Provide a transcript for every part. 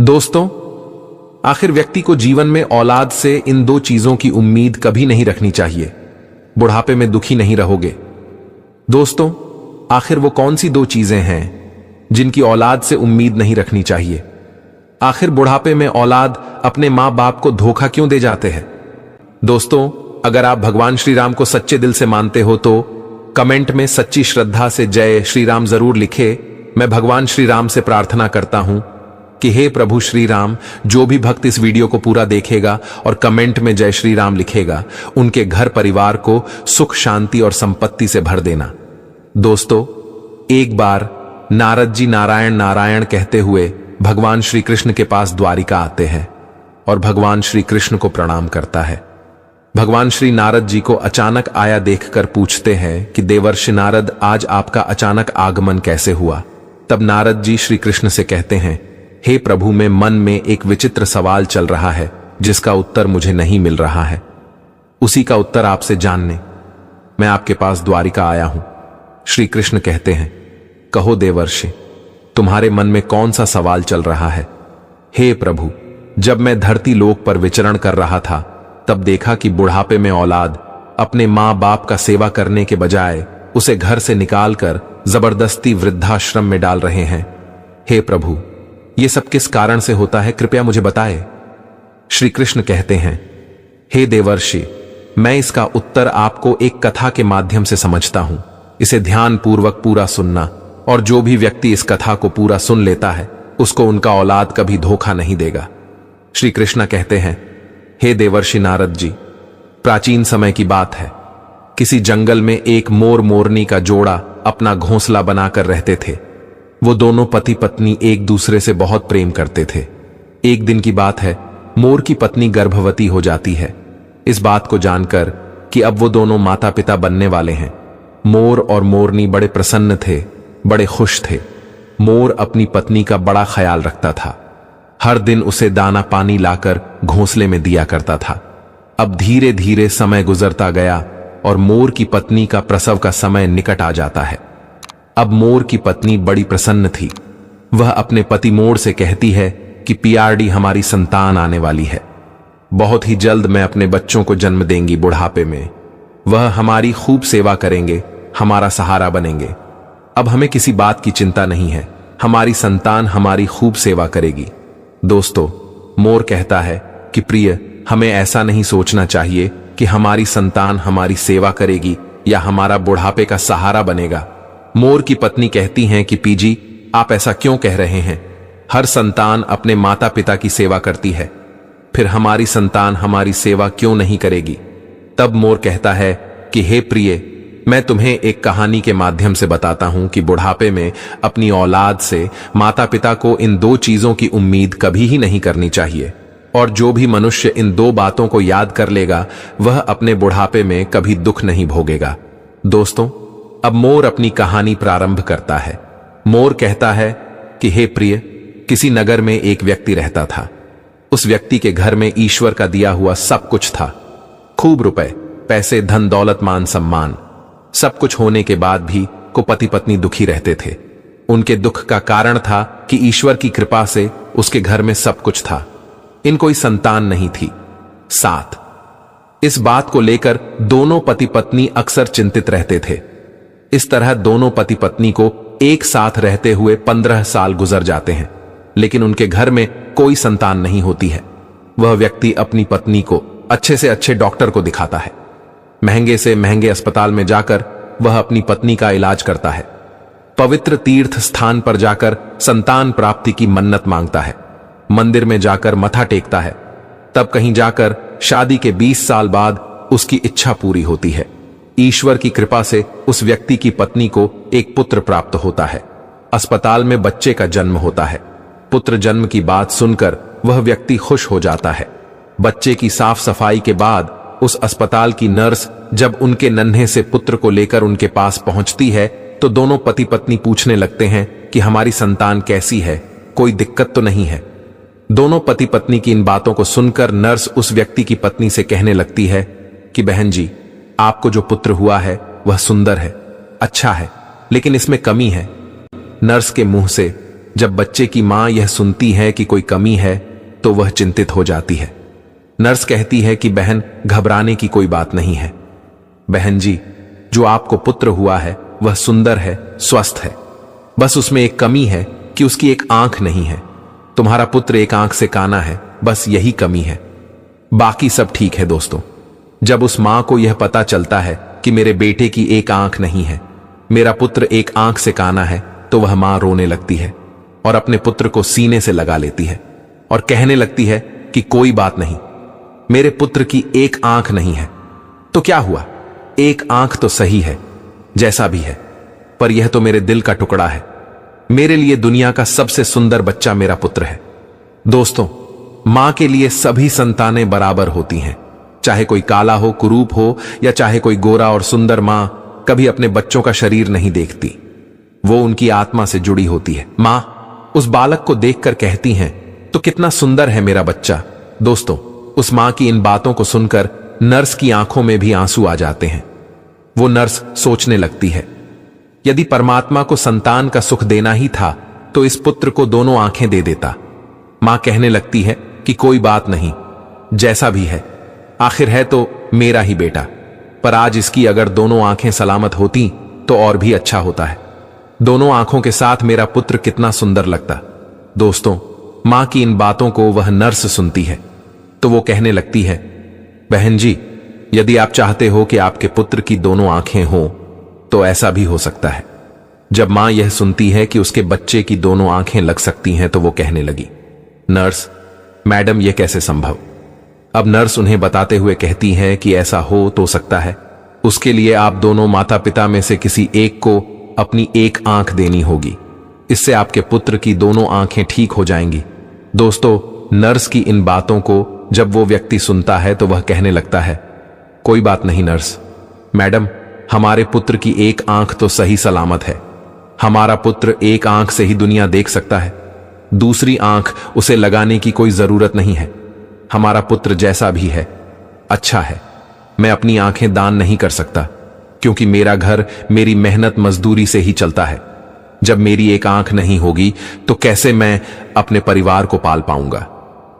दोस्तों, आखिर व्यक्ति को जीवन में औलाद से इन दो चीजों की उम्मीद कभी नहीं रखनी चाहिए। बुढ़ापे में दुखी नहीं रहोगे। दोस्तों, आखिर वो कौन सी दो चीजें हैं जिनकी औलाद से उम्मीद नहीं रखनी चाहिए? आखिर बुढ़ापे में औलाद अपने मां बाप को धोखा क्यों दे जाते हैं? दोस्तों, अगर आप भगवान श्री राम को सच्चे दिल से मानते हो तो कमेंट में सच्ची श्रद्धा से जय श्री राम जरूर लिखे। मैं भगवान श्री राम से प्रार्थना करता हूं कि हे प्रभु श्री राम, जो भी भक्त इस वीडियो को पूरा देखेगा और कमेंट में जय श्री राम लिखेगा, उनके घर परिवार को सुख शांति और संपत्ति से भर देना। दोस्तों, एक बार नारद जी नारायण नारायण कहते हुए भगवान श्री कृष्ण के पास द्वारिका आते हैं और भगवान श्री कृष्ण को प्रणाम करता है। भगवान श्री नारद जी को अचानक आया देखकर पूछते हैं कि देवर्षि नारद, आज आपका अचानक आगमन कैसे हुआ? तब नारद जी श्री कृष्ण से कहते हैं, हे प्रभु, मैं मन में एक विचित्र सवाल चल रहा है जिसका उत्तर मुझे नहीं मिल रहा है। उसी का उत्तर आपसे जानने मैं आपके पास द्वारिका आया हूं। श्री कृष्ण कहते हैं, कहो देवर्षि, तुम्हारे मन में कौन सा सवाल चल रहा है? हे प्रभु, जब मैं धरती लोक पर विचरण कर रहा था तब देखा कि बुढ़ापे में औलाद अपने मां बाप का सेवा करने के बजाय उसे घर से निकालकर जबरदस्ती वृद्धाश्रम में डाल रहे हैं। हे प्रभु, ये सब किस कारण से होता है, कृपया मुझे बताएं। श्री कृष्ण कहते हैं, हे देवर्षि, मैं इसका उत्तर आपको एक कथा के माध्यम से समझता हूं। इसे ध्यान पूर्वक पूरा सुनना, और जो भी व्यक्ति इस कथा को पूरा सुन लेता है उसको उनका औलाद कभी धोखा नहीं देगा। श्री कृष्ण कहते हैं, हे देवर्षि नारद जी, प्राचीन समय की बात है। किसी जंगल में एक मोर मोरनी का जोड़ा अपना घोंसला बनाकर रहते थे। वो दोनों पति पत्नी एक दूसरे से बहुत प्रेम करते थे। एक दिन की बात है, मोर की पत्नी गर्भवती हो जाती है। इस बात को जानकर कि अब वो दोनों माता पिता बनने वाले हैं, मोर और मोरनी बड़े प्रसन्न थे, बड़े खुश थे। मोर अपनी पत्नी का बड़ा ख्याल रखता था, हर दिन उसे दाना पानी लाकर घोंसले में दिया करता था। अब धीरे धीरे समय गुजरता गया और मोर की पत्नी का प्रसव का समय निकट आ जाता है। अब मोर की पत्नी बड़ी प्रसन्न थी। वह अपने पति मोर से कहती है कि पियारडी, हमारी संतान आने वाली है। बहुत ही जल्द मैं अपने बच्चों को जन्म देंगी। बुढ़ापे में वह हमारी खूब सेवा करेंगे, हमारा सहारा बनेंगे। अब हमें किसी बात की चिंता नहीं है, हमारी संतान हमारी खूब सेवा करेगी। दोस्तों, मोर कहता है कि प्रिय, हमें ऐसा नहीं सोचना चाहिए कि हमारी संतान हमारी सेवा करेगी या हमारा बुढ़ापे का सहारा बनेगा। मोर की पत्नी कहती हैं कि पीजी, आप ऐसा क्यों कह रहे हैं? हर संतान अपने माता पिता की सेवा करती है, फिर हमारी संतान हमारी सेवा क्यों नहीं करेगी? तब मोर कहता है कि हे प्रिय, मैं तुम्हें एक कहानी के माध्यम से बताता हूं कि बुढ़ापे में अपनी औलाद से माता पिता को इन दो चीजों की उम्मीद कभी ही नहीं करनी चाहिए, और जो भी मनुष्य इन दो बातों को याद कर लेगा वह अपने बुढ़ापे में कभी दुख नहीं भोगेगा। दोस्तों, अब मोर अपनी कहानी प्रारंभ करता है। मोर कहता है कि हे प्रिय, किसी नगर में एक व्यक्ति रहता था। उस व्यक्ति के घर में ईश्वर का दिया हुआ सब कुछ था। खूब रुपए, पैसे, धन दौलत, मान सम्मान, सब कुछ होने के बाद भी को पति पत्नी दुखी रहते थे। उनके दुख का कारण था कि ईश्वर की कृपा से उसके घर में सब कुछ था, इन कोई संतान नहीं थी। साथ इस बात को लेकर दोनों पति पत्नी अक्सर चिंतित रहते थे। इस तरह दोनों पति पत्नी को एक साथ रहते हुए 15 साल गुजर जाते हैं, लेकिन उनके घर में कोई संतान नहीं होती है। वह व्यक्ति अपनी पत्नी को अच्छे से अच्छे डॉक्टर को दिखाता है, महंगे से महंगे अस्पताल में जाकर वह अपनी पत्नी का इलाज करता है, पवित्र तीर्थ स्थान पर जाकर संतान प्राप्ति की मन्नत मांगता है, मंदिर में जाकर मथा टेकता है। तब कहीं जाकर शादी के 20 साल बाद उसकी इच्छा पूरी होती है। ईश्वर की कृपा से उस व्यक्ति की पत्नी को एक पुत्र प्राप्त होता है। अस्पताल में बच्चे का जन्म होता है। पुत्र जन्म की बात सुनकर वह व्यक्ति खुश हो जाता है। बच्चे की साफ सफाई के बाद उस अस्पताल की नर्स जब उनके नन्हे से पुत्र को लेकर उनके पास पहुंचती है तो दोनों पति पत्नी पूछने लगते हैं कि हमारी संतान कैसी है, कोई दिक्कत तो नहीं है। दोनों पति पत्नी की इन बातों को सुनकर नर्स उस व्यक्ति की पत्नी से कहने लगती है कि बहन जी, आपको जो पुत्र हुआ है वह सुंदर है, अच्छा है, लेकिन इसमें कमी है। नर्स के मुंह से जब बच्चे की मां यह सुनती है कि कोई कमी है तो वह चिंतित हो जाती है। नर्स कहती है कि बहन, घबराने की कोई बात नहीं है। बहन जी, जो आपको पुत्र हुआ है वह सुंदर है, स्वस्थ है। बस उसमें एक कमी है कि उसकी एक आंख नहीं है। तुम्हारा पुत्र एक आंख से काना है, बस यही कमी है, बाकी सब ठीक है। दोस्तों, जब उस मां को यह पता चलता है कि मेरे बेटे की एक आंख नहीं है, मेरा पुत्र एक आंख से काना है, तो वह मां रोने लगती है और अपने पुत्र को सीने से लगा लेती है और कहने लगती है कि कोई बात नहीं, मेरे पुत्र की एक आंख नहीं है तो क्या हुआ, एक आंख तो सही है, जैसा भी है, पर यह तो मेरे दिल का टुकड़ा है। मेरे लिए दुनिया का सबसे सुंदर बच्चा मेरा पुत्र है। दोस्तों, मां के लिए सभी संतानें बराबर होती हैं, चाहे कोई काला हो, कुरूप हो, या चाहे कोई गोरा और सुंदर। मां कभी अपने बच्चों का शरीर नहीं देखती, वो उनकी आत्मा से जुड़ी होती है। मां उस बालक को देखकर कहती हैं, तो कितना सुंदर है मेरा बच्चा। दोस्तों, उस मां की इन बातों को सुनकर नर्स की आंखों में भी आंसू आ जाते हैं। वो नर्स सोचने लगती है, यदि परमात्मा को संतान का सुख देना ही था तो इस पुत्र को दोनों आंखें दे देता। मां कहने लगती है कि कोई बात नहीं, जैसा भी है, आखिर है तो मेरा ही बेटा, पर आज इसकी अगर दोनों आंखें सलामत होती तो और भी अच्छा होता है। दोनों आंखों के साथ मेरा पुत्र कितना सुंदर लगता। दोस्तों, मां की इन बातों को वह नर्स सुनती है तो वो कहने लगती है, बहन जी, यदि आप चाहते हो कि आपके पुत्र की दोनों आंखें हों तो ऐसा भी हो सकता है। जब मां यह सुनती है कि उसके बच्चे की दोनों आंखें लग सकती हैं तो वो कहने लगी, नर्स मैडम, यह कैसे संभव। अब नर्स उन्हें बताते हुए कहती है कि ऐसा हो तो सकता है, उसके लिए आप दोनों माता पिता में से किसी एक को अपनी एक आंख देनी होगी, इससे आपके पुत्र की दोनों आंखें ठीक हो जाएंगी। दोस्तों, नर्स की इन बातों को जब वो व्यक्ति सुनता है तो वह कहने लगता है, कोई बात नहीं नर्स मैडम, हमारे पुत्र की एक आंख तो सही सलामत है। हमारा पुत्र एक आंख से ही दुनिया देख सकता है, दूसरी आंख उसे लगाने की कोई जरूरत नहीं है। हमारा पुत्र जैसा भी है अच्छा है। मैं अपनी आंखें दान नहीं कर सकता क्योंकि मेरा घर मेरी मेहनत मजदूरी से ही चलता है। जब मेरी एक आंख नहीं होगी तो कैसे मैं अपने परिवार को पाल पाऊंगा,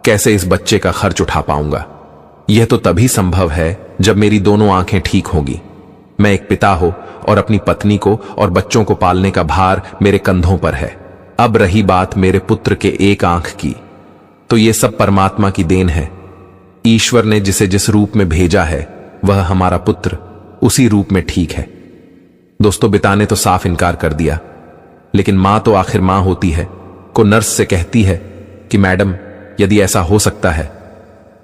कैसे इस बच्चे का खर्च उठा पाऊंगा। यह तो तभी संभव है जब मेरी दोनों आंखें ठीक होगी। मैं एक पिता हो और अपनी पत्नी को और बच्चों को पालने का भार मेरे कंधों पर है। अब रही बात मेरे पुत्र के एक आंख की, तो ये सब परमात्मा की देन है। ईश्वर ने जिसे जिस रूप में भेजा है वह हमारा पुत्र उसी रूप में ठीक है। दोस्तों, पिता ने तो साफ इनकार कर दिया, लेकिन मां तो आखिर मां होती है, को नर्स से कहती है कि मैडम, यदि ऐसा हो सकता है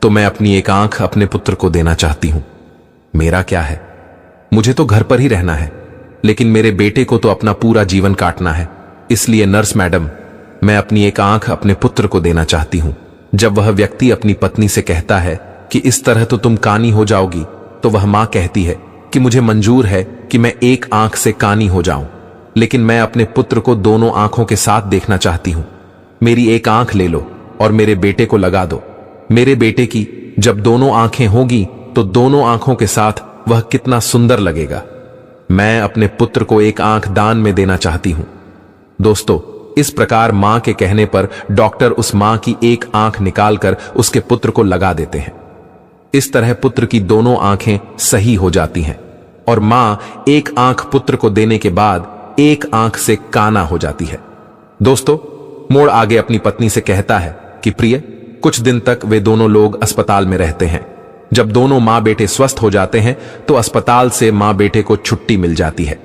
तो मैं अपनी एक आंख अपने पुत्र को देना चाहती हूं। मेरा क्या है, मुझे तो घर पर ही रहना है, लेकिन मेरे बेटे को तो अपना पूरा जीवन काटना है। इसलिए नर्स मैडम, मैं अपनी एक आंख अपने पुत्र को देना चाहती हूं। जब वह व्यक्ति अपनी पत्नी से कहता है कि इस तरह तो तुम कानी हो जाओगी, तो वह मां कहती है कि मुझे मंजूर है कि मैं एक आंख से कानी हो जाऊं, लेकिन मैं अपने पुत्र को दोनों आंखों के साथ देखना चाहती हूं। मेरी एक आंख ले लो और मेरे बेटे को लगा दो। मेरे बेटे की जब दोनों आंखें होगी तो दोनों आंखों के साथ वह कितना सुंदर लगेगा। मैं अपने पुत्र को एक आंख दान में देना चाहती हूं। दोस्तों, इस प्रकार मां के कहने पर डॉक्टर उस मां की एक आंख निकालकर उसके पुत्र को लगा देते हैं। इस तरह पुत्र की दोनों आंखें सही हो जाती हैं और मां एक आंख पुत्र को देने के बाद एक आंख से काना हो जाती है। दोस्तों, मोड़ आगे अपनी पत्नी से कहता है कि प्रिय, कुछ दिन तक वे दोनों लोग अस्पताल में रहते हैं। जब दोनों मां बेटे स्वस्थ हो जाते हैं तो अस्पताल से मां बेटे को छुट्टी मिल जाती है।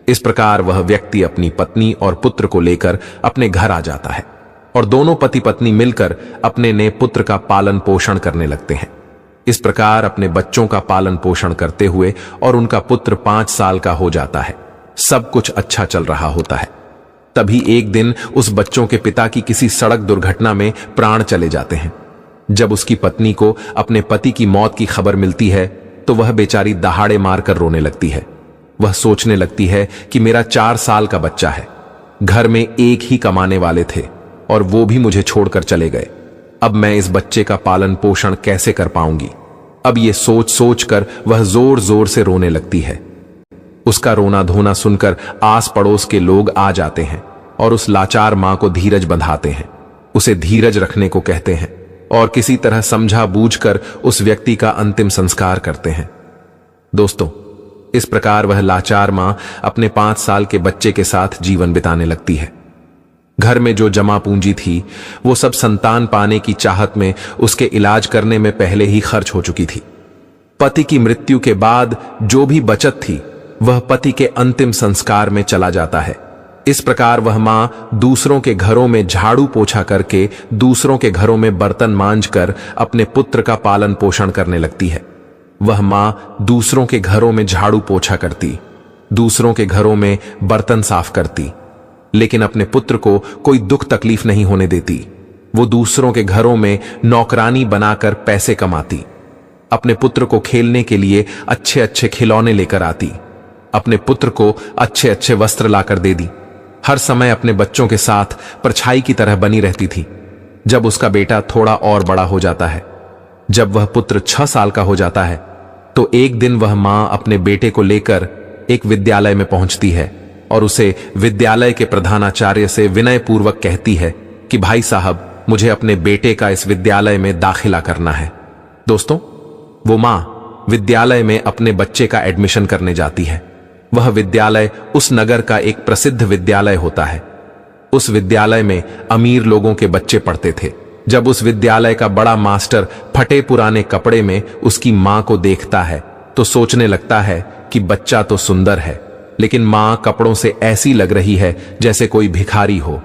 इस प्रकार वह व्यक्ति अपनी पत्नी और पुत्र को लेकर अपने घर आ जाता है और दोनों पति पत्नी मिलकर अपने नए पुत्र का पालन पोषण करने लगते हैं। इस प्रकार अपने बच्चों का पालन पोषण करते हुए और उनका पुत्र 5 साल का हो जाता है। सब कुछ अच्छा चल रहा होता है। तभी एक दिन उस बच्चों के पिता की किसी सड़क दुर्घटना में प्राण चले जाते हैं। जब उसकी पत्नी को अपने पति की मौत की खबर मिलती है तो वह बेचारी दहाड़े मारकर रोने लगती है। वह सोचने लगती है कि मेरा 4 साल का बच्चा है, घर में एक ही कमाने वाले थे और वो भी मुझे छोड़कर चले गए। अब मैं इस बच्चे का पालन पोषण कैसे कर पाऊंगी। अब ये सोच सोचकर वह जोर जोर से रोने लगती है। उसका रोना धोना सुनकर आस पड़ोस के लोग आ जाते हैं और उस लाचार मां को धीरज बंधाते हैं, उसे धीरज रखने को कहते हैं और किसी तरह समझा बूझकर उस व्यक्ति का अंतिम संस्कार करते हैं। दोस्तों, इस प्रकार वह लाचार मां अपने 5 साल के बच्चे के साथ जीवन बिताने लगती है। घर में जो जमा पूंजी थी वो सब संतान पाने की चाहत में उसके इलाज करने में पहले ही खर्च हो चुकी थी। पति की मृत्यु के बाद जो भी बचत थी वह पति के अंतिम संस्कार में चला जाता है। इस प्रकार वह मां दूसरों के घरों में झाड़ू पोछा करके, दूसरों के घरों में बर्तन मांजकर अपने पुत्र का पालन पोषण करने लगती है। वह मां दूसरों के घरों में झाड़ू पोछा करती, दूसरों के घरों में बर्तन साफ करती, लेकिन अपने पुत्र को कोई दुख तकलीफ नहीं होने देती। वो दूसरों के घरों में नौकरानी बनाकर पैसे कमाती, अपने पुत्र को खेलने के लिए अच्छे अच्छे खिलौने लेकर आती, अपने पुत्र को अच्छे अच्छे वस्त्र लाकर दे दी। हर समय अपने बच्चों के साथ परछाई की तरह बनी रहती थी। जब उसका बेटा थोड़ा और बड़ा हो जाता है, जब वह पुत्र 6 साल का हो जाता है, तो एक दिन वह मां अपने बेटे को लेकर एक विद्यालय में पहुंचती है और उसे विद्यालय के प्रधानाचार्य से विनयपूर्वक कहती है कि भाई साहब, मुझे अपने बेटे का इस विद्यालय में दाखिला करना है। दोस्तों, वो मां विद्यालय में अपने बच्चे का एडमिशन करने जाती है। वह विद्यालय उस नगर का एक प्रसिद्ध विद्यालय होता है। उस विद्यालय में अमीर लोगों के बच्चे पढ़ते थे। जब उस विद्यालय का बड़ा मास्टर फटे पुराने कपड़े में उसकी मां को देखता है तो सोचने लगता है कि बच्चा तो सुंदर है, लेकिन मां कपड़ों से ऐसी लग रही है जैसे कोई भिखारी हो।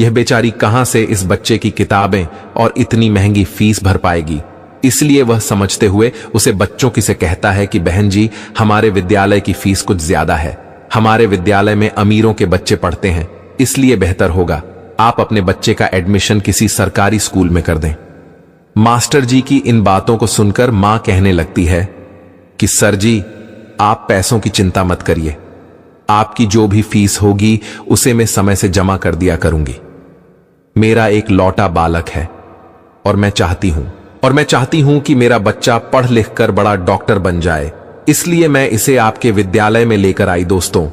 यह बेचारी कहां से इस बच्चे की किताबें और इतनी महंगी फीस भर पाएगी। इसलिए वह समझते हुए उसे बच्चों की से कहता है कि बहन जी, हमारे विद्यालय की फीस कुछ ज्यादा है, हमारे विद्यालय में अमीरों के बच्चे पढ़ते हैं, इसलिए बेहतर होगा आप अपने बच्चे का एडमिशन किसी सरकारी स्कूल में कर दें। मास्टर जी की इन बातों को सुनकर मां कहने लगती है कि सर जी, आप पैसों की चिंता मत करिए, आपकी जो भी फीस होगी उसे मैं समय से जमा कर दिया करूंगी। मेरा एक लौटा बालक है और मैं चाहती हूं कि मेरा बच्चा पढ़ लिख कर बड़ा डॉक्टर बन जाए, इसलिए मैं इसे आपके विद्यालय में लेकर आई। दोस्तों,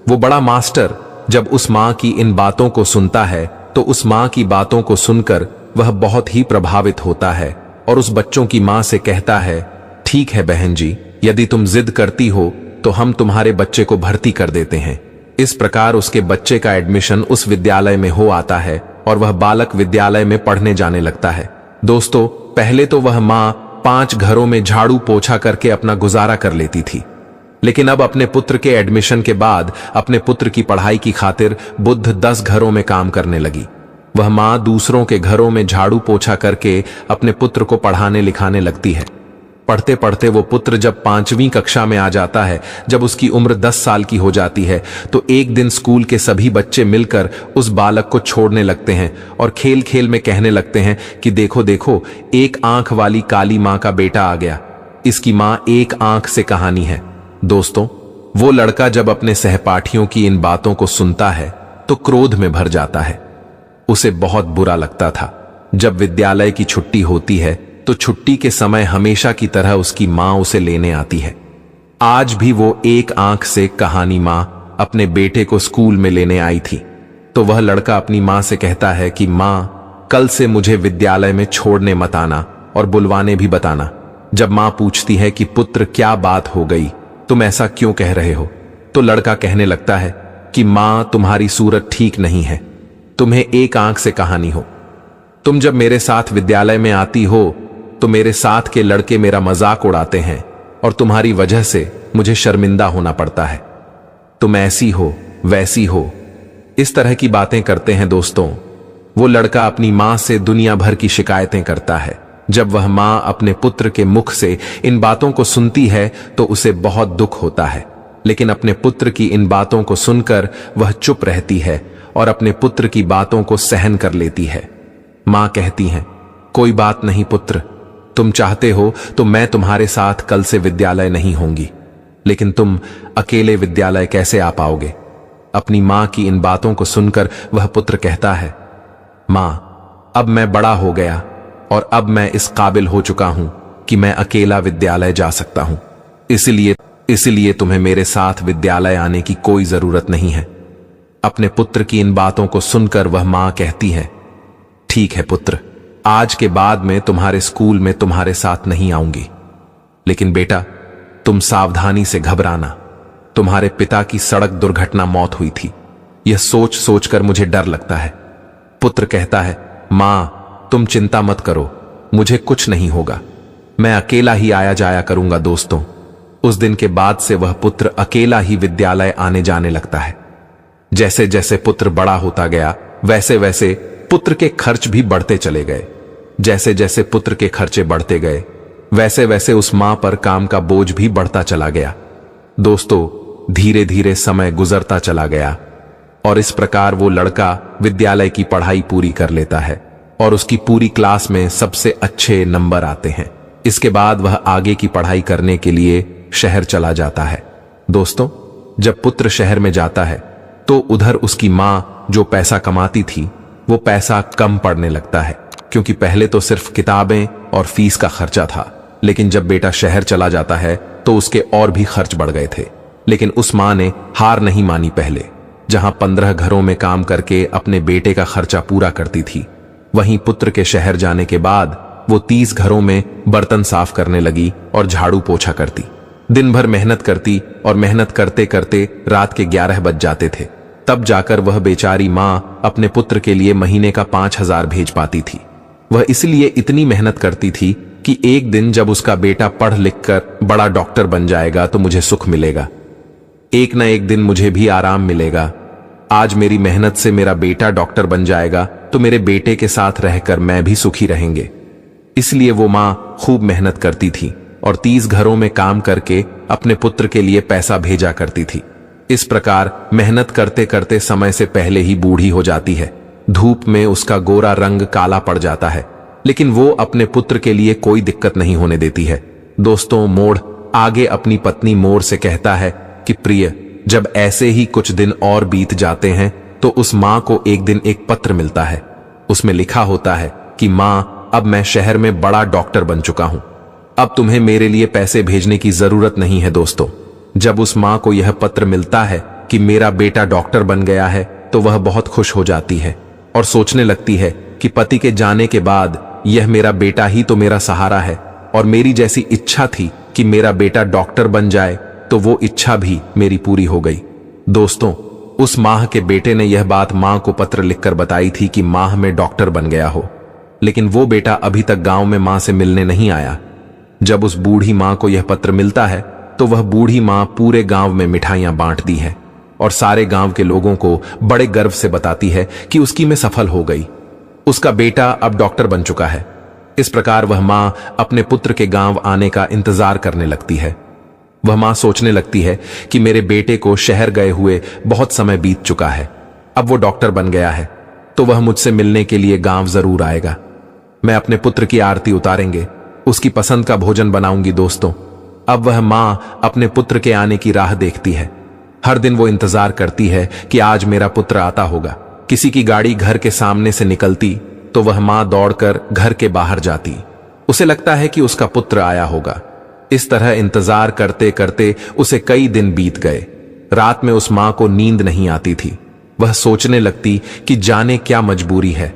वो बड़ा मास्टर जब उस मां की इन बातों को सुनता है तो उस मां की बातों को सुनकर वह बहुत ही प्रभावित होता है और उस बच्चों की मां से कहता है, ठीक है बहन जी, यदि तुम जिद करती हो तो हम तुम्हारे बच्चे को भर्ती कर देते हैं। इस प्रकार उसके बच्चे का एडमिशन उस विद्यालय में हो आता है और वह बालक विद्यालय में पढ़ने जाने लगता है। दोस्तों, पहले तो वह मां 5 घरों में झाड़ू पोछा करके अपना गुजारा कर लेती थी, लेकिन अब अपने पुत्र के एडमिशन के बाद अपने पुत्र की पढ़ाई की खातिर बुद्ध 10 घरों में काम करने लगी। वह मां दूसरों के घरों में झाड़ू पोछा करके अपने पुत्र को पढ़ाने लिखाने लगती है। पढ़ते पढ़ते वो पुत्र जब 5वीं कक्षा में आ जाता है, जब उसकी उम्र 10 साल की हो जाती है, तो एक दिन स्कूल के सभी बच्चे मिलकर उस बालक को छोड़ने लगते हैं और खेल खेल में कहने लगते हैं कि देखो देखो, एक आंख वाली काली मां का बेटा आ गया, इसकी मां एक आंख से कहानी है। दोस्तों, वो लड़का जब अपने सहपाठियों की इन बातों को सुनता है तो क्रोध में भर जाता है। उसे बहुत बुरा लगता था। जब विद्यालय की छुट्टी होती है तो छुट्टी के समय हमेशा की तरह उसकी मां उसे लेने आती है। आज भी वो एक आंख से कहानी मां अपने बेटे को स्कूल में लेने आई थी। तो वह लड़का अपनी मां से कहता है कि मां, कल से मुझे विद्यालय में छोड़ने मत आना और बुलवाने भी बताना। जब मां पूछती है कि पुत्र क्या बात हो गई, तुम ऐसा क्यों कह रहे हो, तो लड़का कहने लगता है कि मां, तुम्हारी सूरत ठीक नहीं है, तुम्हें एक आंख से कहानी हो। तुम जब मेरे साथ विद्यालय में आती हो तो मेरे साथ के लड़के मेरा मजाक उड़ाते हैं और तुम्हारी वजह से मुझे शर्मिंदा होना पड़ता है। तुम ऐसी हो वैसी हो, इस तरह की बातें करते हैं। दोस्तों, वो लड़का अपनी मां से दुनिया भर की शिकायतें करता है। जब वह मां अपने पुत्र के मुख से इन बातों को सुनती है तो उसे बहुत दुख होता है, लेकिन अपने पुत्र की इन बातों को सुनकर वह चुप रहती है और अपने पुत्र की बातों को सहन कर लेती है। मां कहती हैं, कोई बात नहीं पुत्र, तुम चाहते हो तो मैं तुम्हारे साथ कल से विद्यालय नहीं होंगी, लेकिन तुम अकेले विद्यालय कैसे आ पाओगे। अपनी मां की इन बातों को सुनकर वह पुत्र कहता है, मां, अब मैं बड़ा हो गया और अब मैं इस काबिल हो चुका हूं कि मैं अकेला विद्यालय जा सकता हूं, इसलिए तुम्हें मेरे साथ विद्यालय आने की कोई जरूरत नहीं है। अपने पुत्र की इन बातों को सुनकर वह मां कहती है, ठीक है पुत्र, आज के बाद मैं तुम्हारे स्कूल में तुम्हारे साथ नहीं आऊंगी। लेकिन बेटा, तुम सावधानी से घबराना। तुम्हारे पिता की सड़क दुर्घटना मौत हुई थी। यह सोच सोचकर मुझे डर लगता है। पुत्र कहता है, मां, तुम चिंता मत करो, मुझे कुछ नहीं होगा। मैं अकेला ही आया जाया करूंगा। दोस्तों, उस दिन के बाद से वह पुत्र अकेला ही विद्यालय आने जाने लगता है। जैसे जैसे पुत्र बड़ा होता गया, वैसे वैसे पुत्र के खर्च भी बढ़ते चले गए। जैसे जैसे पुत्र के खर्चे बढ़ते गए, वैसे वैसे उस मां पर काम का बोझ भी बढ़ता चला गया। दोस्तों, धीरे धीरे समय गुजरता चला गया और इस प्रकार वो लड़का विद्यालय की पढ़ाई पूरी कर लेता है और उसकी पूरी क्लास में सबसे अच्छे नंबर आते हैं। इसके बाद वह आगे की पढ़ाई करने के लिए शहर चला जाता है। दोस्तों, जब पुत्र शहर में जाता है तो उधर उसकी मां जो पैसा कमाती थी वो पैसा कम पड़ने लगता है, क्योंकि पहले तो सिर्फ किताबें और फीस का खर्चा था। लेकिन जब बेटा शहर चला जाता है तो उसके और भी खर्च बढ़ गए थे। लेकिन उस मां ने हार नहीं मानी। पहले जहां 15 घरों में काम करके अपने बेटे का खर्चा पूरा करती थी, वहीं पुत्र के शहर जाने के बाद वो 30 घरों में बर्तन साफ करने लगी और झाड़ू पोछा करती। दिन भर मेहनत करती और मेहनत करते करते रात के 11 बज जाते थे। तब जाकर वह बेचारी मां अपने पुत्र के लिए महीने का 5000 भेज पाती थी। वह इसलिए इतनी मेहनत करती थी कि एक दिन जब उसका बेटा पढ़ लिख कर बड़ा डॉक्टर बन जाएगा तो मुझे सुख मिलेगा। एक न एक दिन मुझे भी आराम मिलेगा। आज मेरी मेहनत से मेरा बेटा डॉक्टर बन जाएगा तो मेरे बेटे के साथ रहकर मैं भी सुखी रहेंगे। इसलिए वो मां खूब मेहनत करती थी और 30 घरों में काम करके अपने पुत्र के लिए पैसा भेजा करती थी। इस प्रकार मेहनत करते करते समय से पहले ही बूढ़ी हो जाती है। धूप में उसका गोरा रंग काला पड़ जाता है, लेकिन वो अपने पुत्र के लिए कोई दिक्कत नहीं होने देती है। दोस्तों, मोड़ आगे अपनी पत्नी मोर से कहता है कि प्रिय, जब ऐसे ही कुछ दिन और बीत जाते हैं तो उस मां को एक दिन एक पत्र मिलता है। उसमें लिखा होता है कि मां, अब मैं शहर में बड़ा डॉक्टर बन चुका हूं, अब तुम्हें मेरे लिए पैसे भेजने की जरूरत नहीं है। दोस्तों, जब उस मां को यह पत्र मिलता है कि मेरा बेटा डॉक्टर बन गया है तो वह बहुत खुश हो जाती है और सोचने लगती है कि पति के जाने के बाद यह मेरा बेटा ही तो मेरा सहारा है और मेरी जैसी इच्छा थी कि मेरा बेटा डॉक्टर बन जाए तो वो इच्छा भी मेरी पूरी हो गई। दोस्तों, उस माह के बेटे ने यह बात मां को पत्र लिखकर बताई थी कि माह में डॉक्टर बन गया हो, लेकिन वो बेटा अभी तक गांव में मां से मिलने नहीं आया। जब उस बूढ़ी मां को यह पत्र मिलता है तो वह बूढ़ी मां पूरे गांव में मिठाइयां बांटती है और सारे गांव के लोगों को बड़े गर्व से बताती है कि उसकी में सफल हो गई, उसका बेटा अब डॉक्टर बन चुका है। इस प्रकार वह मां अपने पुत्र के गांव आने का इंतजार करने लगती है। वह मां सोचने लगती है कि मेरे बेटे को शहर गए हुए बहुत समय बीत चुका है, अब वो डॉक्टर बन गया है तो वह मुझसे मिलने के लिए गांव जरूर आएगा। मैं अपने पुत्र की आरती उतारेंगे, उसकी पसंद का भोजन बनाऊंगी। दोस्तों, अब वह मां अपने पुत्र के आने की राह देखती है। हर दिन वो इंतजार करती है कि आज मेरा पुत्र आता होगा। किसी की गाड़ी घर के सामने से निकलती तो वह मां दौड़कर घर के बाहर जाती। उसे लगता है कि उसका पुत्र आया होगा। इस तरह इंतजार करते करते उसे कई दिन बीत गए। रात में उस मां को नींद नहीं आती थी। वह सोचने लगती कि जाने क्या मजबूरी है,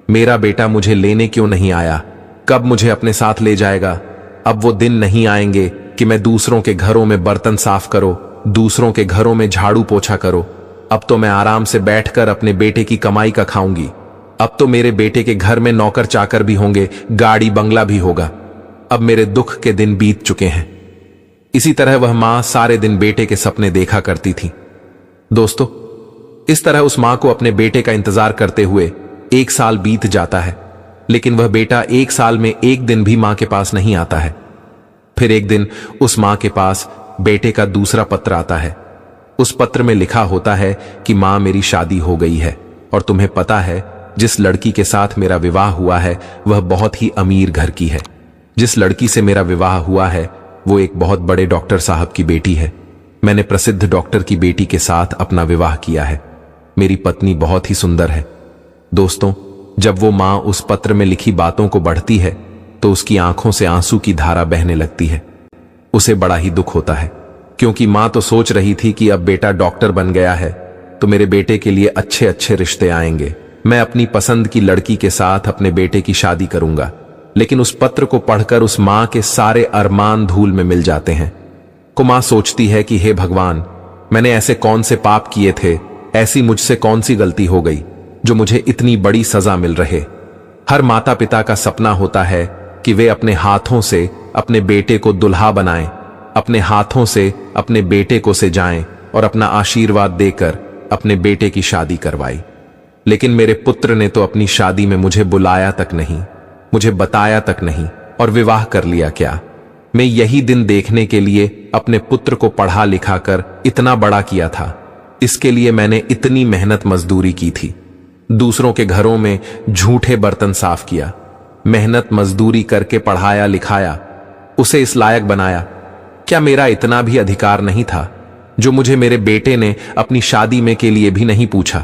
मेरा बेटा मुझे लेने क्यों नहीं आया, कब मुझे अपने साथ ले जाएगा। अब वो दिन नहीं आएंगे कि मैं दूसरों के घरों में बर्तन साफ करो, दूसरों के घरों में झाड़ू पोछा करो। अब तो मैं आराम से बैठकर अपने बेटे की कमाई का खाऊंगी। अब तो मेरे बेटे के घर में नौकर चाकर भी होंगे, गाड़ी बंगला भी होगा। अब मेरे दुख के दिन बीत चुके हैं। इसी तरह वह मां सारे दिन बेटे के सपने देखा करती थी। दोस्तों, इस तरह उस मां को अपने बेटे का इंतजार करते हुए 1 साल बीत जाता है, लेकिन वह बेटा 1 साल में एक दिन भी मां के पास नहीं आता है। फिर एक दिन उस मां के पास बेटे का दूसरा पत्र आता है। उस पत्र में लिखा होता है कि मां, मेरी शादी हो गई है और तुम्हें पता है जिस लड़की के साथ मेरा विवाह हुआ है वह बहुत ही अमीर घर की है। जिस लड़की से मेरा विवाह हुआ है वो एक बहुत बड़े डॉक्टर साहब की बेटी है। मैंने प्रसिद्ध डॉक्टर की बेटी के साथ अपना विवाह किया है। मेरी पत्नी बहुत ही सुंदर है। दोस्तों, जब वो मां उस पत्र में लिखी बातों को पढ़ती है तो उसकी आंखों से आंसू की धारा बहने लगती है। उसे बड़ा ही दुख होता है, क्योंकि मां तो सोच रही थी कि अब बेटा डॉक्टर बन गया है तो मेरे बेटे के लिए अच्छे अच्छे रिश्ते आएंगे। मैं अपनी पसंद की लड़की के साथ अपने बेटे की शादी करूंगा। लेकिन उस पत्र को पढ़कर उस मां के सारे अरमान धूल में मिल जाते हैं। मां सोचती है कि हे भगवान, मैंने ऐसे कौन से पाप किए थे, ऐसी मुझसे कौन सी गलती हो गई जो मुझे इतनी बड़ी सजा मिल रहे। हर माता पिता का सपना होता है कि वे अपने हाथों से अपने बेटे को दुल्हा बनाएं, अपने हाथों से अपने बेटे को सजाएं और अपना आशीर्वाद देकर अपने बेटे की शादी करवाई। लेकिन मेरे पुत्र ने तो अपनी शादी में मुझे बुलाया तक नहीं, मुझे बताया तक नहीं और विवाह कर लिया। क्या मैं यही दिन देखने के लिए अपने पुत्र को पढ़ा लिखा कर इतना बड़ा किया था? इसके लिए मैंने इतनी मेहनत मजदूरी की थी, दूसरों के घरों में झूठे बर्तन साफ किया, मेहनत मजदूरी करके पढ़ाया लिखाया, उसे इस लायक बनाया। क्या मेरा इतना भी अधिकार नहीं था जो मुझे मेरे बेटे ने अपनी शादी में के लिए भी नहीं पूछा?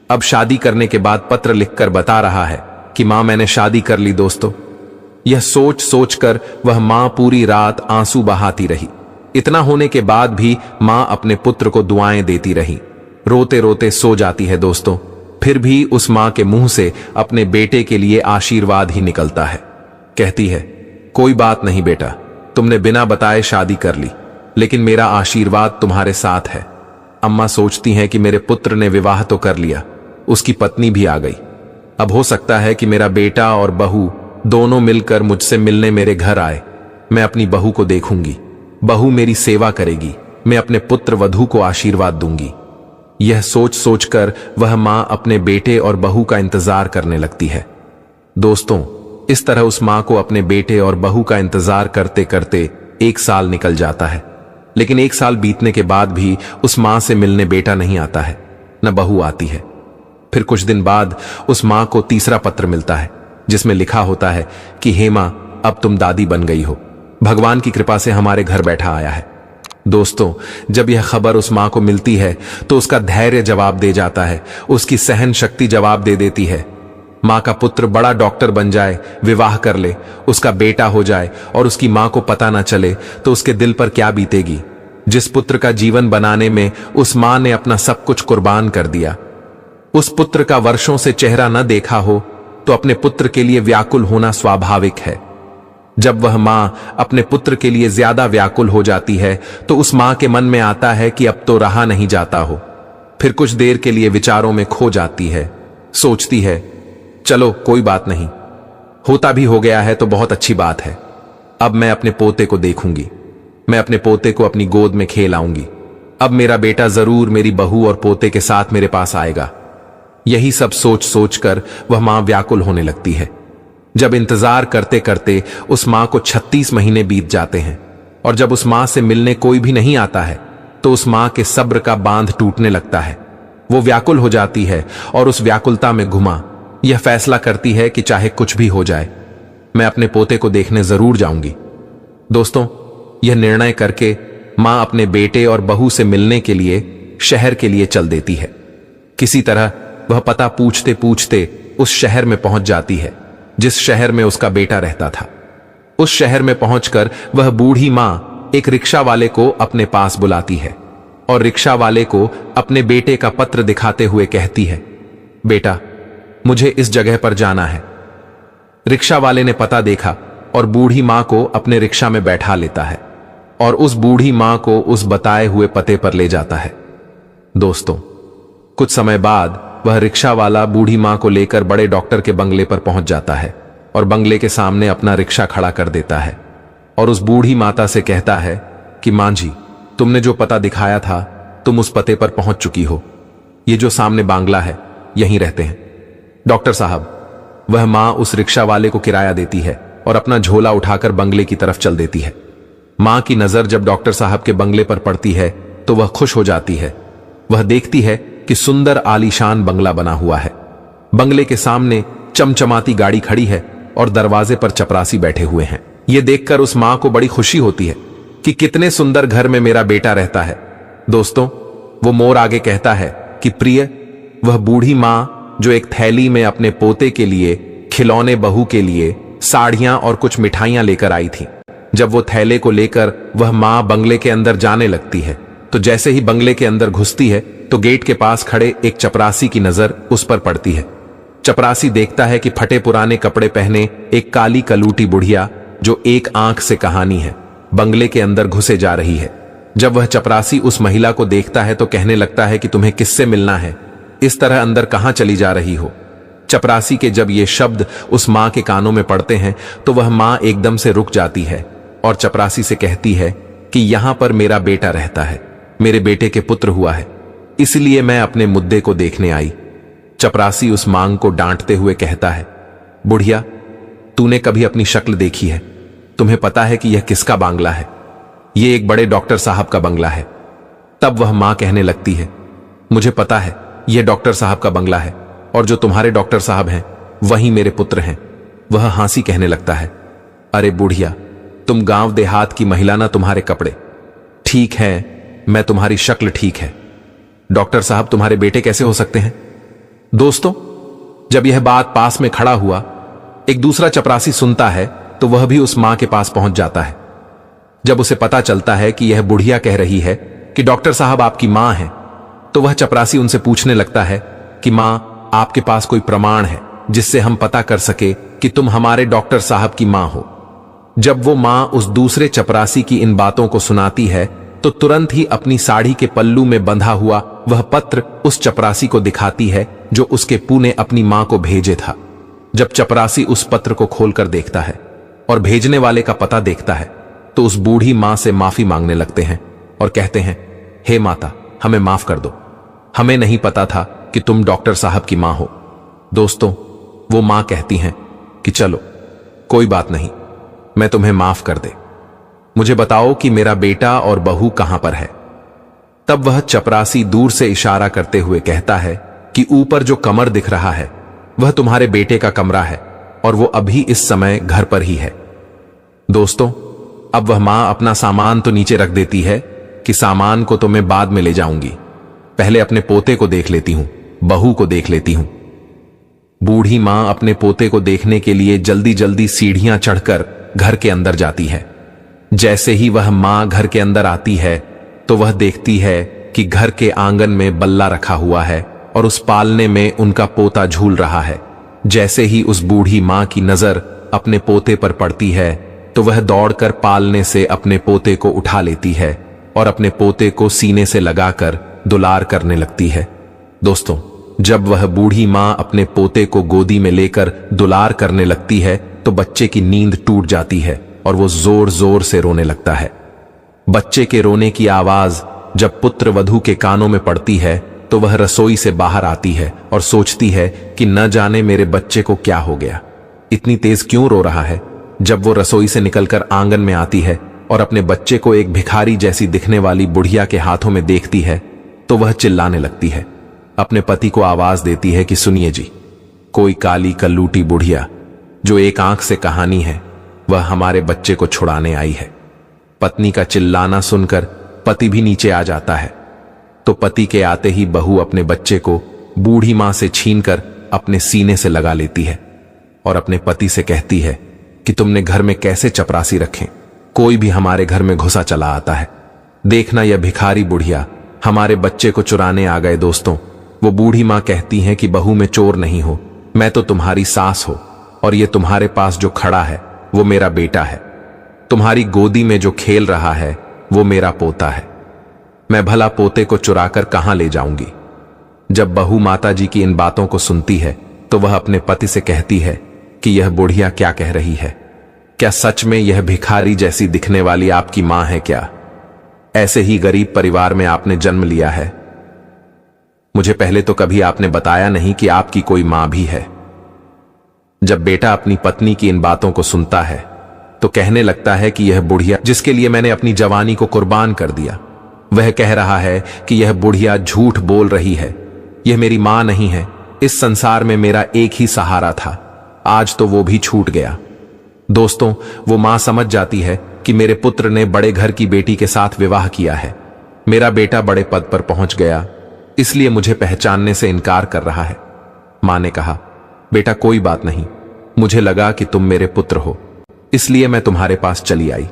अब शादी करने के बाद पत्र लिखकर बता रहा है कि मां मैंने शादी कर ली। दोस्तों, यह सोच सोचकर वह मां पूरी रात आंसू बहाती रही। इतना होने के बाद भी मां अपने पुत्र को दुआएं देती रही, रोते रोते सो जाती है। दोस्तों, फिर भी उस मां के मुंह से अपने बेटे के लिए आशीर्वाद ही निकलता है। कहती है, कोई बात नहीं बेटा, तुमने बिना बताए शादी कर ली, लेकिन मेरा आशीर्वाद तुम्हारे साथ है। अम्मा सोचती हैं कि मेरे पुत्र ने विवाह तो कर लिया, उसकी पत्नी भी आ गई। अब हो सकता है कि मेरा बेटा और बहू दोनों मिलकर मुझसे मिलने मेरे घर आए। मैं अपनी बहू को देखूंगी, बहू मेरी सेवा करेगी, मैं अपने पुत्र वधू को आशीर्वाद दूंगी। यह सोच सोचकर वह मां अपने बेटे और बहू का इंतजार करने लगती है। दोस्तों, इस तरह उस मां को अपने बेटे और बहू का इंतजार करते करते 1 साल निकल जाता है। लेकिन 1 साल बीतने के बाद भी उस मां से मिलने बेटा नहीं आता है, न बहू आती है। फिर कुछ दिन बाद उस मां को तीसरा पत्र मिलता है, जिसमें लिखा होता है कि हे मां, अब तुम दादी बन गई हो, भगवान की कृपा से हमारे घर बैठा आया है। दोस्तों, जब यह खबर उस मां को मिलती है तो उसका धैर्य जवाब दे जाता है, उसकी सहन शक्ति जवाब दे देती है। मां का पुत्र बड़ा डॉक्टर बन जाए, विवाह कर ले, उसका बेटा हो जाए और उसकी मां को पता ना चले तो उसके दिल पर क्या बीतेगी। जिस पुत्र का जीवन बनाने में उस मां ने अपना सब कुछ कुर्बान कर दिया, उस पुत्र का वर्षों से चेहरा न देखा हो तो अपने पुत्र के लिए व्याकुल होना स्वाभाविक है। जब वह मां अपने पुत्र के लिए ज्यादा व्याकुल हो जाती है तो उस मां के मन में आता है कि अब तो रहा नहीं जाता हो। फिर कुछ देर के लिए विचारों में खो जाती है, सोचती है, चलो कोई बात नहीं, होता भी हो गया है तो बहुत अच्छी बात है। अब मैं अपने पोते को देखूंगी, मैं अपने पोते को अपनी गोद में खेल आऊंगी। अब मेरा बेटा जरूर मेरी बहू और पोते के साथ मेरे पास आएगा। यही सब सोच सोचकर वह मां व्याकुल होने लगती है। जब इंतजार करते करते उस मां को 36 महीने बीत जाते हैं और जब उस मां से मिलने कोई भी नहीं आता है तो उस मां के सब्र का बांध टूटने लगता है। वो व्याकुल हो जाती है और उस व्याकुलता में घुमा यह फैसला करती है कि चाहे कुछ भी हो जाए, मैं अपने पोते को देखने जरूर जाऊंगी। दोस्तों, यह निर्णय करके मां अपने बेटे और बहू से मिलने के लिए शहर के लिए चल देती है। किसी तरह वह पता पूछते पूछते उस शहर में पहुंच जाती है जिस शहर में उसका बेटा रहता था। उस शहर में पहुंचकर वह बूढ़ी मां एक रिक्शा वाले को अपने पास बुलाती है और रिक्शा वाले को अपने बेटे का पत्र दिखाते हुए कहती है, बेटा, मुझे इस जगह पर जाना है। रिक्शा वाले ने पता देखा और बूढ़ी मां को अपने रिक्शा में बैठा लेता है और उस बूढ़ी मां को उस बताए हुए पते पर ले जाता है। दोस्तों, कुछ समय बाद वह रिक्शा वाला बूढ़ी मां को लेकर बड़े डॉक्टर के बंगले पर पहुंच जाता है और बंगले के सामने अपना रिक्शा खड़ा कर देता है और उस बूढ़ी माता से कहता है कि मां जी, तुमने जो पता दिखाया था तुम उस पते पर पहुंच चुकी हो। ये जो सामने बांग्ला है, यहीं रहते हैं। डॉक्टर साहब, वह मां उस रिक्शा वाले को किराया देती है और अपना झोला उठाकर बंगले की तरफ चल देती है। मां की नजर जब डॉक्टर साहब के बंगले पर पड़ती है तो वह खुश हो जाती है। वह देखती है कि सुंदर आलीशान बंगला बना हुआ है। बंगले के सामने चमचमाती गाड़ी खड़ी है और दरवाजे पर चपरासी बैठे हुए हैं। यह देखकर उस मां को बड़ी खुशी होती है कि कितने सुंदर घर में मेरा बेटा रहता है। दोस्तों, वो मोर आगे कहता है कि प्रिय, वह बूढ़ी मां जो एक थैली में अपने पोते के लिए, खिलौने बहू के लिए साड़ियां और कुछ मिठाइयां लेकर आई थी। जब वो थैले को लेकर वह मां बंगले के अंदर जाने लगती है तो जैसे ही बंगले के अंदर घुसती है तो गेट के पास खड़े एक चपरासी की नजर उस पर पड़ती है। चपरासी देखता है कि फटे पुराने कपड़े पहने एक काली कलूटी बुढ़िया, जो एक आंख से कहानी है, बंगले के अंदर घुसे जा रही है। जब वह चपरासी उस महिला को देखता है तो कहने लगता है कि तुम्हें किससे मिलना है, इस तरह अंदर कहां चली जा रही हो। चपरासी के जब ये शब्द उस मां के कानों में पड़ते हैं तो वह मां एकदम से रुक जाती है और चपरासी से कहती है कि यहां पर मेरा बेटा रहता है, मेरे बेटे के पुत्र हुआ है, इसलिए मैं अपने मुद्दे को देखने आई। चपरासी उस मांग को डांटते हुए कहता है, बुढ़िया, तूने कभी अपनी शक्ल देखी है? तुम्हें पता है कि यह किसका बांग्ला है? यह एक बड़े डॉक्टर साहब का बंगला है। तब वह मां कहने लगती है, मुझे पता है यह डॉक्टर साहब का बंगला है, और जो तुम्हारे डॉक्टर साहब हैं वही मेरे पुत्र हैं। वह हंसी कहने लगता है, अरे बुढ़िया, तुम गांव देहात की महिला ना, तुम्हारे कपड़े ठीक है, मैं तुम्हारी शक्ल ठीक है, डॉक्टर साहब तुम्हारे बेटे कैसे हो सकते हैं? दोस्तों, जब यह बात पास में खड़ा हुआ एक दूसरा चपरासी सुनता है तो वह भी उस मां के पास पहुंच जाता है। जब उसे पता चलता है कि यह बुढ़िया कह रही है कि डॉक्टर साहब आपकी मां है, तो वह चपरासी उनसे पूछने लगता है कि मां, आपके पास कोई प्रमाण है जिससे हम पता कर सके कि तुम हमारे डॉक्टर साहब की मां हो? जब वो मां उस दूसरे चपरासी की इन बातों को सुनाती है तो तुरंत ही अपनी साड़ी के पल्लू में बंधा हुआ वह पत्र उस चपरासी को दिखाती है जो उसके पू ने अपनी मां को भेजे था। जब चपरासी उस पत्र को खोलकर देखता है और भेजने वाले का पता देखता है तो उस बूढ़ी मां से माफी मांगने लगते हैं और कहते हैं, हे माता, हमें माफ कर दो, हमें नहीं पता था कि तुम डॉक्टर साहब की मां हो। दोस्तों, वो मां कहती हैं कि चलो कोई बात नहीं, मैं तुम्हें माफ कर दे, मुझे बताओ कि मेरा बेटा और बहू कहां पर है। तब वह चपरासी दूर से इशारा करते हुए कहता है कि ऊपर जो कमर दिख रहा है वह तुम्हारे बेटे का कमरा है और वो अभी इस समय घर पर ही है। दोस्तों, अब वह मां अपना सामान तो नीचे रख देती है कि सामान को तो मैं बाद में ले जाऊंगी, पहले अपने पोते को देख लेती हूं, बहू को देख लेती हूं। बूढ़ी मां अपने पोते को देखने के लिए जल्दी जल्दी सीढ़ियां चढ़कर घर के अंदर जाती है। जैसे ही वह मां घर के अंदर आती है तो वह देखती है कि घर के आंगन में बल्ला रखा हुआ है और उस पालने में उनका पोता झूल रहा है। जैसे ही उस बूढ़ी मां की नजर अपने पोते पर पड़ती है तो वह दौड़कर पालने से अपने पोते को उठा लेती है और अपने पोते को सीने से लगाकर दुलार करने लगती है। दोस्तों, जब वह बूढ़ी मां अपने पोते को गोदी में लेकर दुलार करने लगती है तो बच्चे की नींद टूट जाती है और वो जोर जोर से रोने लगता है। बच्चे के रोने की आवाज जब पुत्र वधू के कानों में पड़ती है तो वह रसोई से बाहर आती है और सोचती है कि न जाने मेरे बच्चे को क्या हो गया, इतनी तेज क्यों रो रहा है। जब वो रसोई से निकलकर आंगन में आती है और अपने बच्चे को एक भिखारी जैसी दिखने वाली बुढ़िया के हाथों में देखती है तो वह चिल्लाने लगती है। अपने पति को आवाज देती है कि सुनिए जी, कोई काली कल्लूटी बुढ़िया जो एक आंख से कहानी है वह हमारे बच्चे को छुड़ाने आई है। पत्नी का चिल्लाना सुनकर पति भी नीचे आ जाता है तो पति के आते ही बहू अपने बच्चे को बूढ़ी मां से छीनकर अपने सीने से लगा लेती है और अपने पति से कहती है कि तुमने घर में कैसे चपरासी रखें, कोई भी हमारे घर में घुसा चला आता है, देखना यह भिखारी बुढ़िया हमारे बच्चे को चुराने आ गए। दोस्तों, वो बूढ़ी मां कहती हैं कि बहू मैं चोर नहीं हो, मैं तो तुम्हारी सास हो और ये तुम्हारे पास जो खड़ा है वो मेरा बेटा है, तुम्हारी गोदी में जो खेल रहा है वो मेरा पोता है, मैं भला पोते को चुराकर कहां ले जाऊंगी। जब बहू माता जी की इन बातों को सुनती है तो वह अपने पति से कहती है कि यह बुढ़िया क्या कह रही है, क्या सच में यह भिखारी जैसी दिखने वाली आपकी मां है क्या? ऐसे ही गरीब परिवार में आपने जन्म लिया है, मुझे पहले तो कभी आपने बताया नहीं कि आपकी कोई मां भी है। जब बेटा अपनी पत्नी की इन बातों को सुनता है तो कहने लगता है कि यह बुढ़िया जिसके लिए मैंने अपनी जवानी को कुर्बान कर दिया, वह कह रहा है कि यह बुढ़िया झूठ बोल रही है, यह मेरी मां नहीं है, इस संसार में मेरा एक ही सहारा था, आज तो वो भी छूट गया। दोस्तों, वो मां समझ जाती है कि मेरे पुत्र ने बड़े घर की बेटी के साथ विवाह किया है, मेरा बेटा बड़े पद पर पहुंच गया, इसलिए मुझे पहचानने से इनकार कर रहा है। मां ने कहा, बेटा कोई बात नहीं, मुझे लगा कि तुम मेरे पुत्र हो, इसलिए मैं तुम्हारे पास चली आई,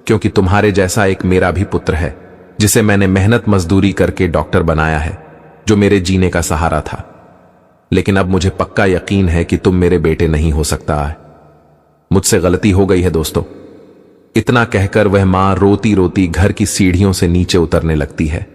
क्योंकि तुम्हारे जैसा एक मेरा भी पुत्र है जिसे मैंने मेहनत मजदूरी करके डॉक्टर बनाया है। जो मेरे जीने का सहारा था। लेकिन अब मुझे पक्का यकीन है कि तुम मेरे बेटे नहीं हो सकता है। मुझसे गलती हो गई है दोस्तों। इतना कहकर वह मां रोती रोती घर की सीढ़ियों से नीचे उतरने लगती है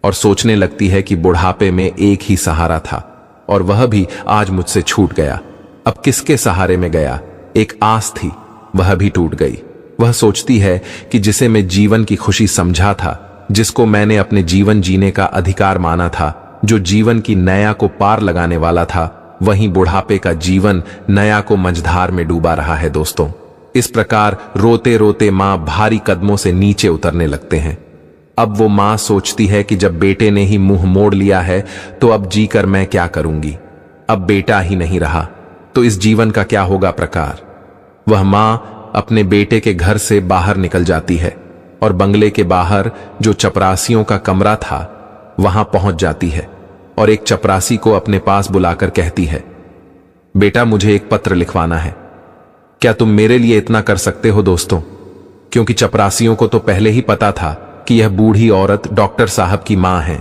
और सोचने लगती है कि बुढ़ापे में एक ही सहारा था और वह भी आज मुझसे छूट गया। अब किसके सहारे में गया? एक आस थी, वह भी टूट गई। वह सोचती है कि जिसे मैं जीवन की खुशी समझा था, जिसको मैंने अपने जीवन जीने का अधिकार माना था, जो जीवन की नया को पार लगाने वाला था, वहीं बुढ़ापे का जीवन नया को मझधार में डूबा रहा है दोस्तों। इस प्रकार रोते रोते मां भारी कदमों से नीचे उतरने लगते हैं। अब वो मां सोचती है कि जब बेटे ने ही मुंह मोड़ लिया है तो अब जीकर मैं क्या करूंगी? अब बेटा ही नहीं रहा तो इस जीवन का क्या होगा प्रकार? वह मां अपने बेटे के घर से बाहर निकल जाती है और बंगले के बाहर जो चपरासियों का कमरा था वहां पहुंच जाती है और एक चपरासी को अपने पास बुलाकर कहती है, बेटा मुझे एक पत्र लिखवाना है। क्या तुम मेरे लिए इतना कर सकते हो दोस्तों? क्योंकि चपरासियों को तो पहले ही पता था कि यह बूढ़ी औरत डॉक्टर साहब की मां है,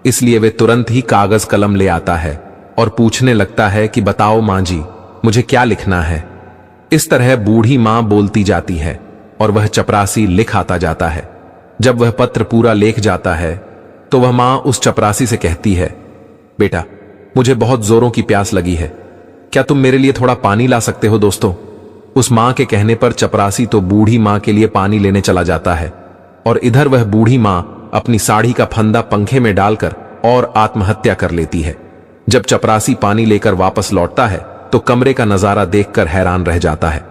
इसलिए वे तुरंत ही कागज कलम ले आता है और पूछने लगता है कि बताओ मां जी, मुझे क्या लिखना है? इस तरह बूढ़ी मां बोलती जाती है और वह चपरासी लिख आता जाता है। जब वह पत्र पूरा लेख जाता है तो वह मां उस चपरासी से कहती है, बेटा मुझे बहुत जोरों की प्यास लगी है, क्या तुम मेरे लिए थोड़ा पानी ला सकते हो दोस्तों? उस मां के कहने पर चपरासी तो बूढ़ी मां के लिए पानी लेने चला जाता है और इधर वह बूढ़ी मां अपनी साड़ी का फंदा पंखे में डालकर और आत्महत्या कर लेती है। जब चपरासी पानी लेकर वापस लौटता है तो कमरे का नजारा देखकर हैरान रह जाता है।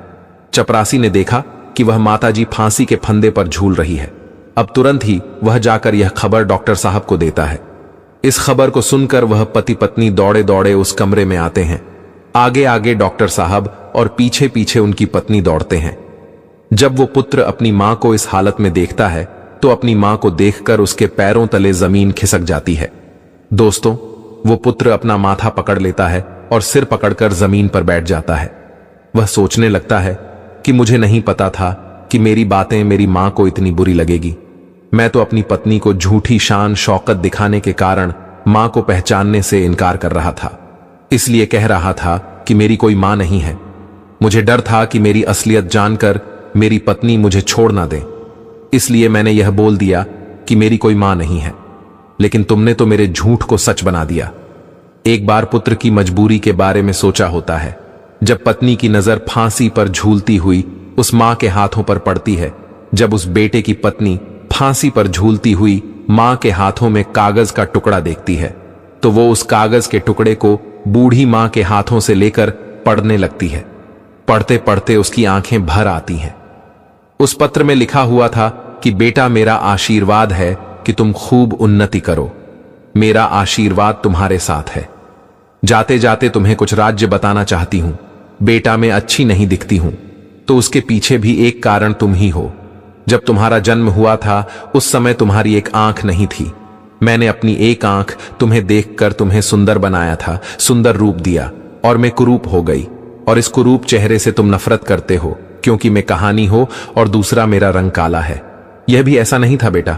चपरासी ने देखा कि वह माताजी फांसी के फंदे पर झूल रही है। अब तुरंत ही वह जाकर यह खबर डॉक्टर साहब को देता है। इस खबर को सुनकर वह पति पत्नी दौड़े दौड़े उस कमरे में आते हैं। आगे आगे डॉक्टर साहब और पीछे पीछे उनकी पत्नी दौड़ते हैं। जब वो पुत्र अपनी मां को इस हालत में देखता है तो अपनी मां को देखकर उसके पैरों तले जमीन खिसक जाती है। दोस्तों, वो पुत्र अपना माथा पकड़ लेता है और सिर पकड़कर जमीन पर बैठ जाता है। वह सोचने लगता है कि मुझे नहीं पता था कि मेरी बातें मेरी मां को इतनी बुरी लगेगी। मैं तो अपनी पत्नी को झूठी शान शौकत दिखाने के कारण मां को पहचानने से इनकार कर रहा था, इसलिए कह रहा था कि मेरी कोई मां नहीं है। मुझे डर था कि मेरी असलियत जानकर मेरी पत्नी मुझे छोड़ ना दे, इसलिए मैंने यह बोल दिया कि मेरी कोई मां नहीं है। लेकिन तुमने तो मेरे झूठ को सच बना दिया। एक बार पुत्र की मजबूरी के बारे में सोचा होता है। जब पत्नी की नजर फांसी पर झूलती हुई उस मां के हाथों पर पड़ती है, जब उस बेटे की पत्नी फांसी पर झूलती हुई मां के हाथों में कागज का टुकड़ा देखती है, तो वो उस कागज के टुकड़े को बूढ़ी मां के हाथों से लेकर पढ़ने लगती है। पढ़ते पढ़ते उसकी आंखें भर आती हैं। उस पत्र में लिखा हुआ था कि बेटा मेरा आशीर्वाद है कि तुम खूब उन्नति करो। मेरा आशीर्वाद तुम्हारे साथ है। जाते जाते तुम्हें कुछ राज्य बताना चाहती हूं। बेटा मैं अच्छी नहीं दिखती हूं तो उसके पीछे भी एक कारण तुम ही हो। जब तुम्हारा जन्म हुआ था उस समय तुम्हारी एक आंख नहीं थी। मैंने अपनी एक आंख तुम्हें देखकर तुम्हें सुंदर बनाया था, सुंदर रूप दिया, और मैं कुरूप हो गई। और इस कुरूप चेहरे से तुम नफरत करते हो क्योंकि मैं कहानी हो और दूसरा मेरा रंग काला है। यह भी ऐसा नहीं था बेटा।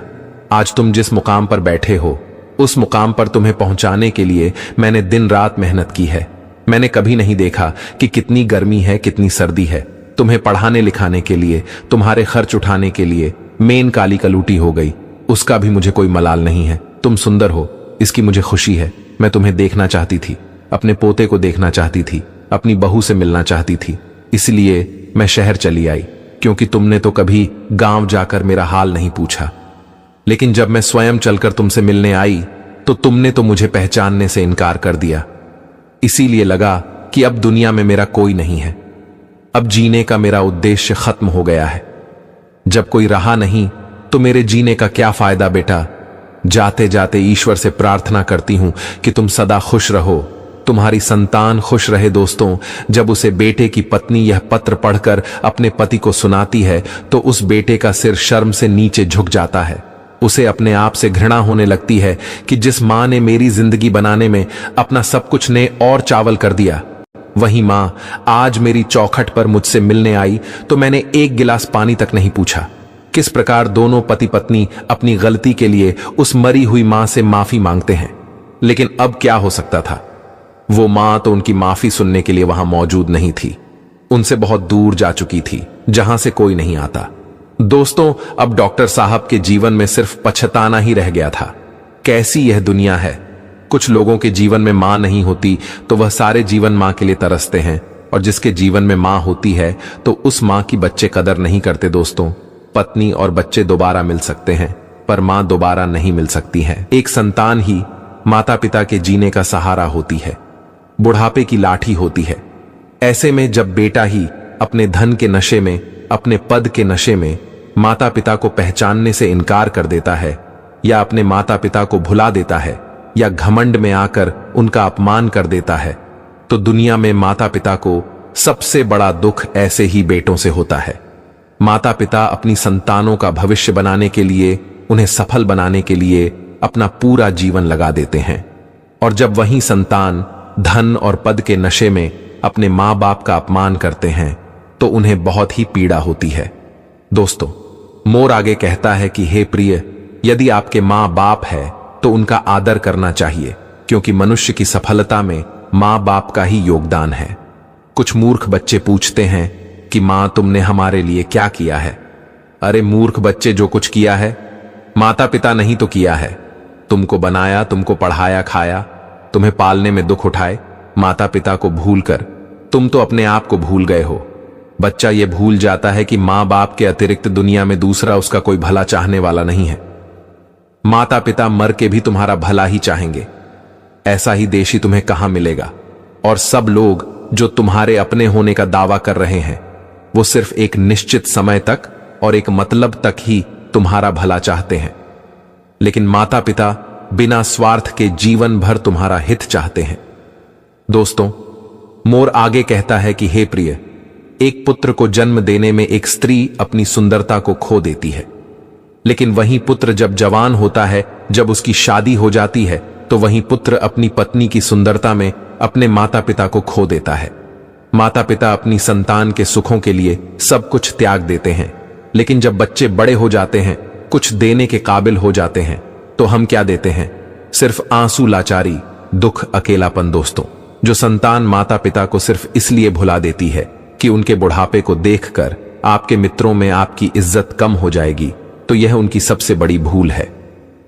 आज तुम जिस मुकाम पर बैठे हो उस मुकाम पर तुम्हें पहुंचाने के लिए मैंने दिन रात मेहनत की है। मैंने कभी नहीं देखा कि कितनी गर्मी है, कितनी सर्दी है। तुम्हें पढ़ाने लिखाने के लिए, तुम्हारे खर्च उठाने के लिए मेन काली कलूटी हो गई, उसका भी मुझे कोई मलाल नहीं है। तुम सुंदर हो, इसकी मुझे खुशी है। मैं तुम्हें देखना चाहती थी, अपने पोते को देखना चाहती थी, अपनी बहू से मिलना चाहती थी, इसलिए मैं शहर चली आई, क्योंकि तुमने तो कभी गांव जाकर मेरा हाल नहीं पूछा। लेकिन जब मैं स्वयं चलकर तुमसे मिलने आई तो तुमने तो मुझे पहचानने से इनकार कर दिया। इसीलिए लगा कि अब दुनिया में मेरा कोई नहीं है, अब जीने का मेरा उद्देश्य खत्म हो गया है। जब कोई रहा नहीं तो मेरे जीने का क्या फायदा बेटा। जाते जाते ईश्वर से प्रार्थना करती हूं कि तुम सदा खुश रहो, तुम्हारी संतान खुश रहे। दोस्तों, जब उसे बेटे की पत्नी यह पत्र पढ़कर अपने पति को सुनाती है तो उस बेटे का सिर शर्म से नीचे झुक जाता है। उसे अपने आप से घृणा होने लगती है कि जिस मां ने मेरी जिंदगी बनाने में अपना सब कुछ ने और चावल कर दिया, वही मां आज मेरी चौखट पर मुझसे मिलने आई तो मैंने एक गिलास पानी तक नहीं पूछा। किस प्रकार दोनों पति पत्नी अपनी गलती के लिए उस मरी हुई मां से माफी मांगते हैं, लेकिन अब क्या हो सकता था? वो मां तो उनकी माफी सुनने के लिए वहां मौजूद नहीं थी, उनसे बहुत दूर जा चुकी थी, जहां से कोई नहीं आता। दोस्तों, अब डॉक्टर साहब के जीवन में सिर्फ पछताना ही रह गया था। कैसी यह दुनिया है। कुछ लोगों के जीवन में मां नहीं होती तो वह सारे जीवन मां के लिए तरसते हैं, और जिसके जीवन में मां होती है तो उस मां की बच्चे कदर नहीं करते। दोस्तों, पत्नी और बच्चे दोबारा मिल सकते हैं, पर मां दोबारा नहीं मिल सकती है। एक संतान ही माता पिता के जीने का सहारा होती है, बुढ़ापे की लाठी होती है। ऐसे में जब बेटा ही अपने धन के नशे में, अपने पद के नशे में माता पिता को पहचानने से इनकार कर देता है, या अपने माता पिता को भुला देता है, या घमंड में आकर उनका अपमान कर देता है, तो दुनिया में माता पिता को सबसे बड़ा दुख ऐसे ही बेटों से होता है। माता पिता अपनी संतानों का भविष्य बनाने के लिए, उन्हें सफल बनाने के लिए अपना पूरा जीवन लगा देते हैं, और जब वही संतान धन और पद के नशे में अपने मां बाप का अपमान करते हैं तो उन्हें बहुत ही पीड़ा होती है। दोस्तों, मोर आगे कहता है कि हे प्रिय, यदि आपके मां बाप है तो उनका आदर करना चाहिए, क्योंकि मनुष्य की सफलता में मां बाप का ही योगदान है। कुछ मूर्ख बच्चे पूछते हैं कि मां तुमने हमारे लिए क्या किया है? अरे मूर्ख बच्चे, जो कुछ किया है माता पिता नहीं तो किया है। तुमको बनाया, तुमको पढ़ाया, खाया, तुम्हें पालने में दुख उठाए, माता पिता को भूलकर तुम तो अपने आप को भूल गए हो। बच्चा ये भूल जाता है कि मां बाप के अतिरिक्त दुनिया में दूसरा उसका कोई भला चाहने वाला नहीं है। माता पिता मर के भी तुम्हारा भला ही चाहेंगे। ऐसा ही देशी तुम्हें कहां मिलेगा? और सब लोग जो तुम्हारे अपने होने का दावा कर रहे हैं, वो सिर्फ एक निश्चित समय तक और एक मतलब तक ही तुम्हारा भला चाहते हैं, लेकिन माता पिता बिना स्वार्थ के जीवन भर तुम्हारा हित चाहते हैं। दोस्तों, मोर आगे कहता है कि हे प्रिय, एक पुत्र को जन्म देने में एक स्त्री अपनी सुंदरता को खो देती है, लेकिन वही पुत्र जब जवान होता है, जब उसकी शादी हो जाती है, तो वही पुत्र अपनी पत्नी की सुंदरता में अपने माता पिता को खो देता है। माता पिता अपनी संतान के सुखों के लिए सब कुछ त्याग देते हैं, लेकिन जब बच्चे बड़े हो जाते हैं, कुछ देने के काबिल हो जाते हैं, तो हम क्या देते हैं? सिर्फ आंसू, लाचारी, दुख, अकेलापन। दोस्तों, जो संतान माता पिता को सिर्फ इसलिए भुला देती है कि उनके बुढ़ापे को देखकर आपके मित्रों में आपकी इज्जत कम हो जाएगी, तो यह उनकी सबसे बड़ी भूल है।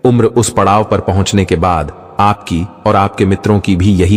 उम्र उस पड़ाव पर पहुंचने के बाद आपकी और आपके मित्रों की भी यही